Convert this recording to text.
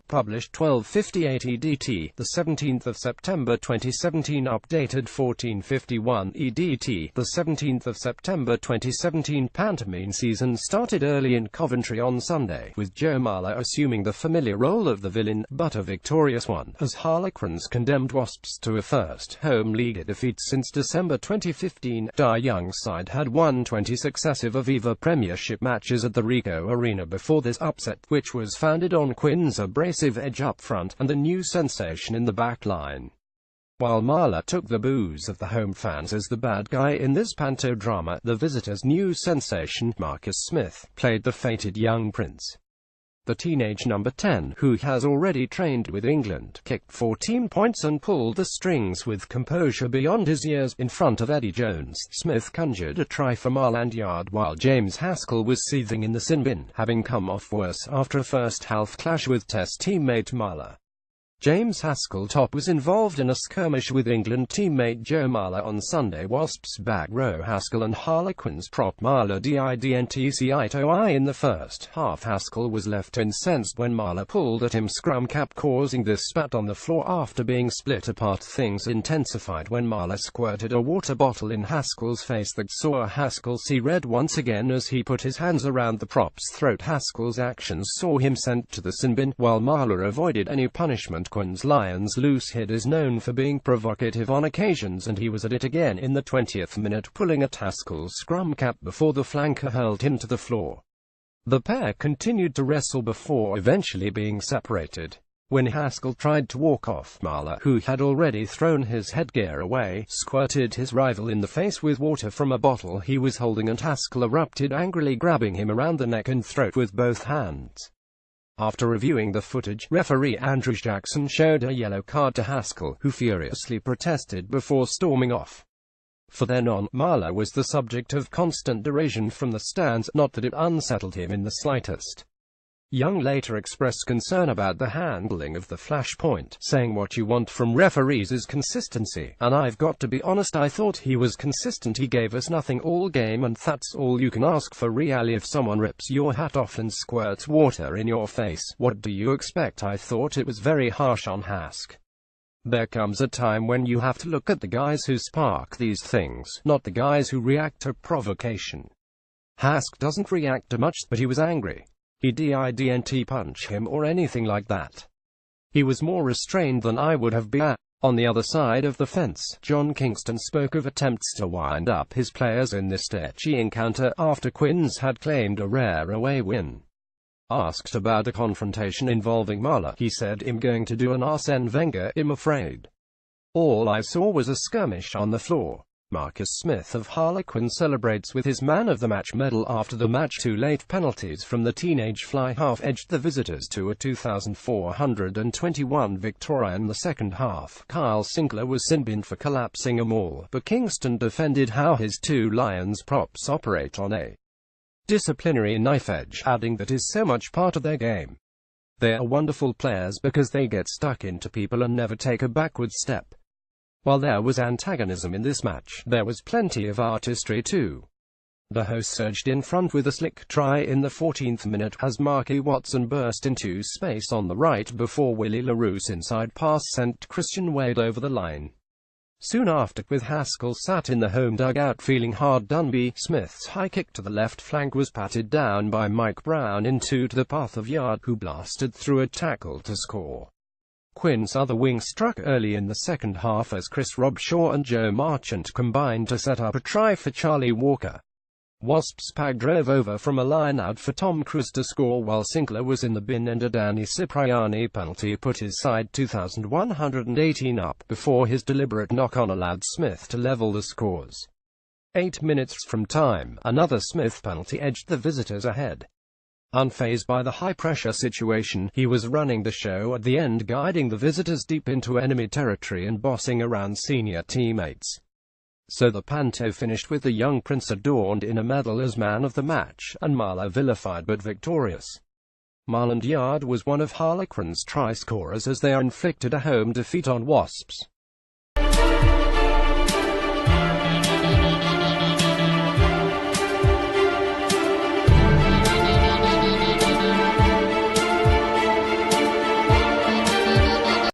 Published 12:58 EDT, the 17th of September 2017. Updated 14:51 EDT, the 17th of September 2017. Pantomine season started early in Coventry on Sunday, with Joe Marler assuming the familiar role of the villain, but a victorious one, as Harlequins condemned Wasps to a first home league defeat since December 2015. Die Young's side had won 20 successive Aviva Premiership matches at the Ricoh Arena before this upset, which was founded on Quinn's abrasive edge up front, and the new sensation in the back line. While Marler took the boos of the home fans as the bad guy in this panto drama, the visitors' new sensation, Marcus Smith, played the fated young prince. The teenage number 10, who has already trained with England, kicked 14 points and pulled the strings with composure beyond his years. In front of Eddie Jones, Smith conjured a try for Marland Yard while James Haskell was seething in the sin bin, having come off worse after a first-half clash with Test teammate Marler. James Haskell top was involved in a skirmish with England teammate Joe Marler on Sunday. Wasps back row Haskell and Harlequins prop Marler didn't see eye to eye in the first half. Haskell was left incensed when Marler pulled at him scrum cap, causing this spat on the floor after being split apart. Things intensified when Marler squirted a water bottle in Haskell's face that saw Haskell see red once again as he put his hands around the prop's throat. Haskell's actions saw him sent to the sin bin, while Marler avoided any punishment. Quinn's Lions loose hid is known for being provocative on occasions, and he was at it again in the 20th minute, pulling at Haskell's scrum cap before the flanker hurled him to the floor. The pair continued to wrestle before eventually being separated. When Haskell tried to walk off, Marler, who had already thrown his headgear away, squirted his rival in the face with water from a bottle he was holding, and Haskell erupted angrily, grabbing him around the neck and throat with both hands. After reviewing the footage, referee Andrew Jackson showed a yellow card to Haskell, who furiously protested before storming off. For then on, Marler was the subject of constant derision from the stands, not that it unsettled him in the slightest. Young later expressed concern about the handling of the flashpoint, saying, "What you want from referees is consistency, and I've got to be honest, I thought he was consistent. He gave us nothing all game, and that's all you can ask for really. If someone rips your hat off and squirts water in your face, what do you expect?" I thought it was very harsh on Hask. There comes a time when you have to look at the guys who spark these things, not the guys who react to provocation. Hask doesn't react to much, but he was angry. He didn't punch him or anything like that. He was more restrained than I would have been. On the other side of the fence, John Kingston spoke of attempts to wind up his players in this sketchy encounter, after Quinn's had claimed a rare away win. Asked about a confrontation involving Marler, he said, "I'm going to do an Arsene Wenger, I'm afraid. All I saw was a skirmish on the floor." Marcus Smith of Harlequin celebrates with his Man of the Match medal after the match. Two late penalties from the teenage fly half edged the visitors to a 2,421 victory in the second half. Kyle Sinclair was sin-binned for collapsing a maul, but Kingston defended how his two Lions props operate on a disciplinary knife edge, adding that is so much part of their game. They are wonderful players because they get stuck into people and never take a backward step. While there was antagonism in this match, there was plenty of artistry too. The host surged in front with a slick try in the 14th minute, as Marky Watson burst into space on the right before Willie LaRoue's inside pass sent Christian Wade over the line. Soon after, with Haskell sat in the home dugout feeling hard done by, Smith's high kick to the left flank was patted down by Mike Brown into the path of Yard, who blasted through a tackle to score. Quinn's other wing struck early in the second half as Chris Robshaw and Joe Marchant combined to set up a try for Charlie Walker. Wasps pack drove over from a line-out for Tom Cruise to score while Sinclair was in the bin, and a Danny Cipriani penalty put his side 2,118 up before his deliberate knock-on allowed Smith to level the scores. 8 minutes from time, another Smith penalty edged the visitors ahead. Unfazed by the high-pressure situation, he was running the show at the end, guiding the visitors deep into enemy territory and bossing around senior teammates. So the panto finished with the young prince adorned in a medal as man of the match, and Marler vilified but victorious. Marland Yard was one of Harlequin's try scorers as they inflicted a home defeat on Wasps.